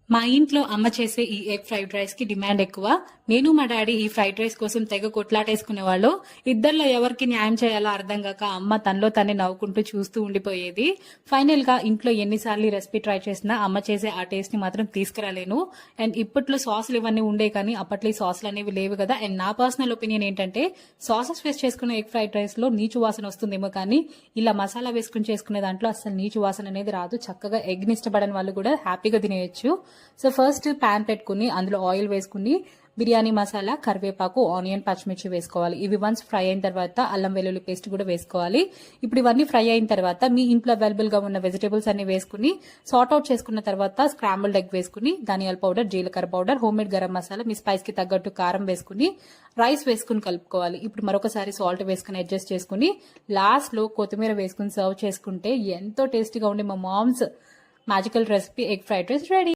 మా ఇంట్లో అమ్మ చేసే ఈ ఎగ్ ఫ్రైడ్ రైస్ కి డిమాండ్ ఎక్కువ. నేను మా డాడీ ఈ ఫ్రైడ్ రైస్ కోసం తెగ కొట్లాటేసుకునేవాళ్ళు. ఇద్దరిలో ఎవరికి న్యాయం చేయాలో అర్థం కాక అమ్మ తనలో తనే నవ్వుకుంటూ చూస్తూ ఉండిపోయేది. ఫైనల్ గా ఇంట్లో ఎన్నిసార్లు రెసిపీ ట్రై చేసినా అమ్మ చేసే ఆ టేస్ట్ ని మాత్రం తీసుకురాలేను. అండ్ ఇప్పట్లో సాసులు ఇవన్నీ ఉండే కానీ అప్పట్లో ఈ సాసులు అనేవి లేవు కదా. అండ్ నా పర్సనల్ ఒపీనియన్ ఏంటంటే సాసెస్ వేస్ట్ చేసుకునే ఎగ్ ఫ్రైడ్ రైస్ లో నీచు వాసన వస్తుందేమో కానీ ఇలా మసాలా వేసుకుని చేసుకునే దాంట్లో అసలు నీచు వాసన అనేది రాదు. చక్కగా ఎగ్ ని ఇష్టపడని వాళ్ళు కూడా హ్యాపీగా తినేయచ్చు. సో ఫస్ట్ ప్యాన్ పెట్టుకుని అందులో ఆయిల్ వేసుకుని బిర్యానీ మసాలా, కరివేపాకు, ఆనియన్, పచ్చిమిర్చి వేసుకోవాలి. ఇవి వన్స్ ఫ్రై అయిన తర్వాత అల్లం వెల్లుల్లి పేస్ట్ కూడా వేసుకోవాలి. ఇప్పుడు ఇవన్నీ ఫ్రై అయిన తర్వాత మీ ఇంట్లో అవైలబుల్ గా ఉన్న వెజిటేబుల్స్ అన్ని వేసుకుని సార్ట్ అవుట్ చేసుకున్న తర్వాత స్క్రాంబుల్డ్ ఎగ్ వేసుకుని ధనియాల పౌడర్, జీలకర్ర powder, home made garam masala, మీ స్పైస్ కి తగ్గట్టు కారం వేసుకుని రైస్ వేసుకుని కలుపుకోవాలి. ఇప్పుడు మరొకసారి సాల్ట్ వేసుకుని అడ్జస్ట్ చేసుకుని లాస్ట్ లో కొత్తిమీర వేసుకుని సర్వ్ చేసుకుంటే ఎంతో టేస్టీగా ఉండే మా mom's magical recipe egg fried rice ready.